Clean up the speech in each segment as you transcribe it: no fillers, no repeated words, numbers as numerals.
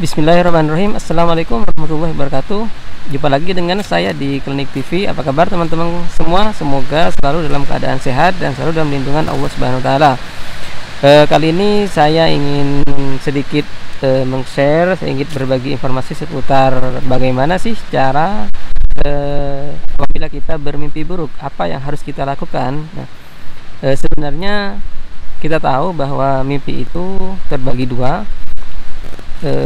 Bismillahirrahmanirrahim. Assalamualaikum warahmatullahi wabarakatuh. Jumpa lagi dengan saya di Klinik TV. Apa kabar teman-teman semua? Semoga selalu dalam keadaan sehat dan selalu dalam lindungan Allah Subhanahu wa taala. Kali ini saya ingin sedikit meng-share, saya ingin berbagi informasi seputar bagaimana sih cara apabila kita bermimpi buruk, apa yang harus kita lakukan. Sebenarnya kita tahu bahwa mimpi itu terbagi dua.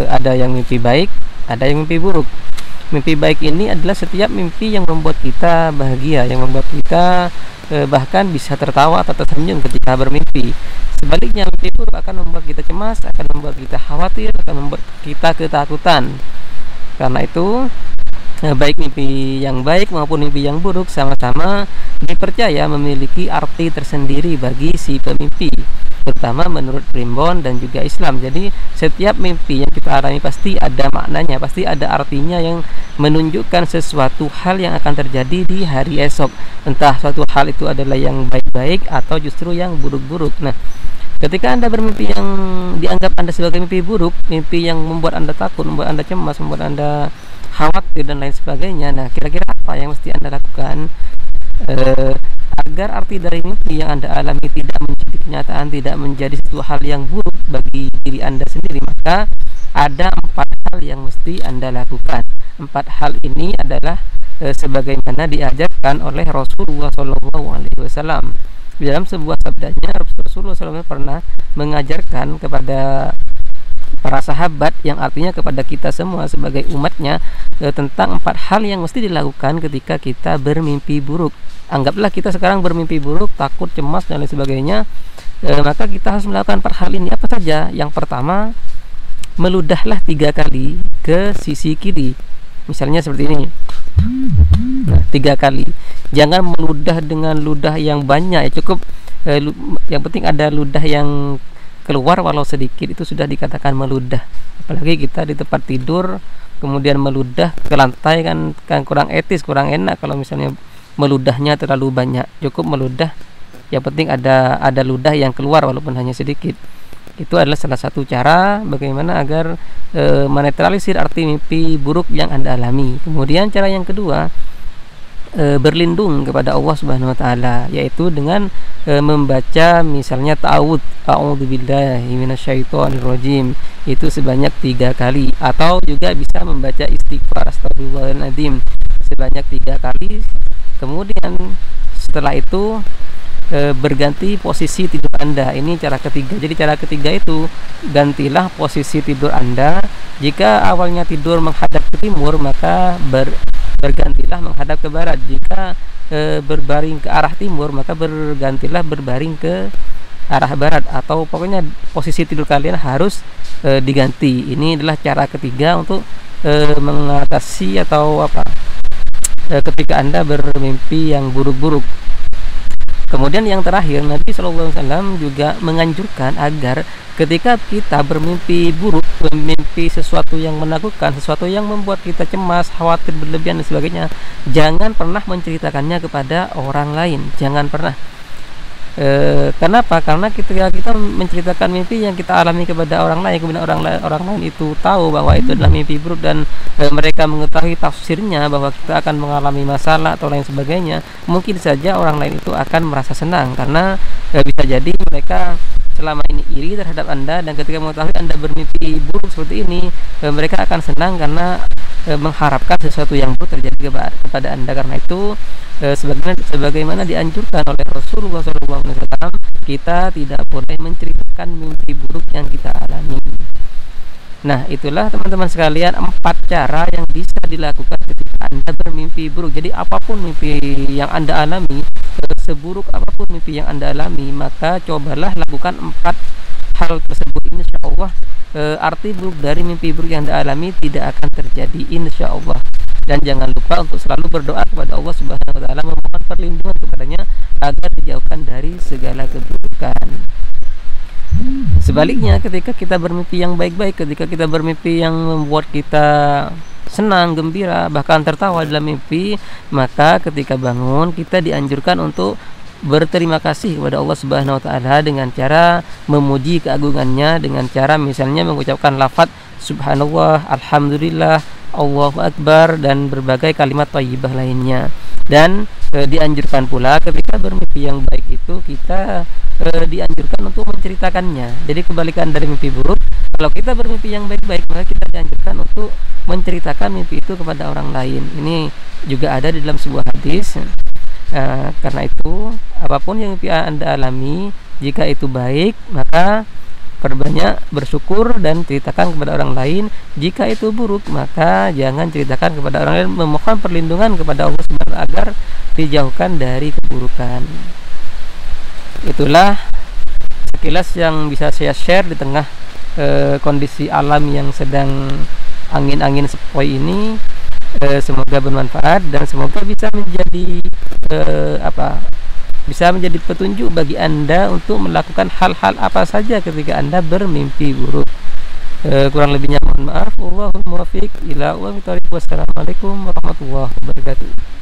Ada yang mimpi baik, ada yang mimpi buruk. Mimpi baik ini adalah setiap mimpi yang membuat kita bahagia, yang membuat kita bahkan bisa tertawa atau tersenyum ketika bermimpi. Sebaliknya, mimpi buruk akan membuat kita cemas, akan membuat kita khawatir, akan membuat kita ketakutan. Karena itu, baik mimpi yang baik maupun mimpi yang buruk sama-sama dipercaya memiliki arti tersendiri bagi si pemimpi, terutama menurut Primbon dan juga Islam. Jadi setiap mimpi yang kita alami pasti ada maknanya, pasti ada artinya yang menunjukkan sesuatu hal yang akan terjadi di hari esok. Entah suatu hal itu adalah yang baik-baik atau justru yang buruk-buruk. Nah, ketika Anda bermimpi yang dianggap Anda sebagai mimpi buruk, mimpi yang membuat Anda takut, membuat Anda cemas, membuat Anda khawatir dan lain sebagainya. Nah, kira-kira apa yang mesti Anda lakukan agar arti dari mimpi yang Anda alami tidak menjadi kenyataan, tidak menjadi sesuatu hal yang buruk bagi diri Anda sendiri? Maka ada 4 hal yang mesti Anda lakukan. 4 hal ini adalah sebagaimana diajarkan oleh Rasulullah SAW. Di dalam sebuah sabdanya, Rasulullah SAW pernah mengajarkan kepada para sahabat, yang artinya kepada kita semua sebagai umatnya, tentang 4 hal yang mesti dilakukan ketika kita bermimpi buruk. Anggaplah kita sekarang bermimpi buruk, takut, cemas dan lain sebagainya, maka kita harus melakukan 4 hal ini. Apa saja? Yang pertama, meludahlah 3 kali ke sisi kiri, misalnya seperti ini. Nah, 3 kali. Jangan meludah dengan ludah yang banyak, ya cukup yang penting ada ludah yang keluar walau sedikit, itu sudah dikatakan meludah. Apalagi kita di tempat tidur kemudian meludah ke lantai, kan kurang etis, kurang enak kalau misalnya meludahnya terlalu banyak. Cukup meludah, yang penting ada ludah yang keluar walaupun hanya sedikit. Itu adalah salah satu cara bagaimana agar menetralisir arti mimpi buruk yang Anda alami. Kemudian cara yang kedua, berlindung kepada Allah Subhanahu wa taala, yaitu dengan membaca misalnya ta'awudz, a'udzubillahi minasyaitonirrajim, itu sebanyak 3 kali, atau juga bisa membaca istighfar astagfirullahaladzim sebanyak 3 kali. Kemudian setelah itu berganti posisi tidur Anda. Ini cara ketiga. Jadi cara ketiga itu, gantilah posisi tidur Anda. Jika awalnya tidur menghadap ke timur, maka bergantilah menghadap ke barat. Jika berbaring ke arah timur, maka bergantilah berbaring ke arah barat, atau pokoknya posisi tidur kalian harus diganti. Ini adalah cara ketiga untuk mengatasi atau ketika Anda bermimpi yang buruk-buruk. Kemudian yang terakhir, Nabi SAW juga menganjurkan agar ketika kita bermimpi buruk, bermimpi sesuatu yang menakutkan, sesuatu yang membuat kita cemas, khawatir berlebihan dan sebagainya, jangan pernah menceritakannya kepada orang lain. Jangan pernah. Kenapa? Karena ketika kita menceritakan mimpi yang kita alami kepada orang lain, kemudian orang lain itu tahu bahwa itu adalah mimpi buruk, dan mereka mengetahui tafsirnya bahwa kita akan mengalami masalah atau lain sebagainya, mungkin saja orang lain itu akan merasa senang, karena bisa jadi mereka selama ini iri terhadap Anda, dan ketika mengetahui Anda bermimpi buruk seperti ini, mereka akan senang karena mengharapkan sesuatu yang buruk terjadi kepada Anda. Karena itu, sebagaimana dianjurkan oleh Rasulullah SAW, kita tidak boleh menceritakan mimpi buruk yang kita alami. Nah, itulah teman-teman sekalian 4 cara yang bisa dilakukan ketika Anda bermimpi buruk. Jadi apapun mimpi yang Anda alami, seburuk apapun mimpi yang Anda alami, maka cobalah lakukan 4 hal tersebut. Insya Allah arti buruk dari mimpi buruk yang Anda alami tidak akan terjadi, insya Allah. Dan jangan lupa untuk selalu berdoa kepada Allah Subhanahu wa taala, memohon perlindungan kepadanya agar dijauhkan dari segala keburukan. Sebaliknya, ketika kita bermimpi yang baik-baik, ketika kita bermimpi yang membuat kita senang, gembira, bahkan tertawa dalam mimpi, maka ketika bangun kita dianjurkan untuk berterima kasih kepada Allah Subhanahu wa taala dengan cara memuji keagungannya, dengan cara misalnya mengucapkan lafaz subhanallah, alhamdulillah, Allahu akbar, dan berbagai kalimat thayyibah lainnya. Dan dianjurkan pula ketika bermimpi yang baik itu kita dianjurkan untuk menceritakannya. Jadi kebalikan dari mimpi buruk, kalau kita bermimpi yang baik-baik maka kita dianjurkan untuk menceritakan mimpi itu kepada orang lain. Ini juga ada di dalam sebuah hadis. Karena itu apapun yang mimpi Anda alami, jika itu baik maka perbanyak bersyukur dan ceritakan kepada orang lain. Jika itu buruk maka jangan ceritakan kepada orang lain, memohon perlindungan kepada Allah Subhanahu agar dijauhkan dari keburukan. Itulah sekilas yang bisa saya share di tengah kondisi alam yang sedang angin-angin sepoi ini. Semoga bermanfaat dan semoga bisa menjadi bisa menjadi petunjuk bagi Anda untuk melakukan hal-hal apa saja ketika Anda bermimpi buruk. Kurang lebihnya mohon maaf. Wallahul muwaffiq ila aqwamit thoriq. Wassalamualaikum warahmatullahi wabarakatuh.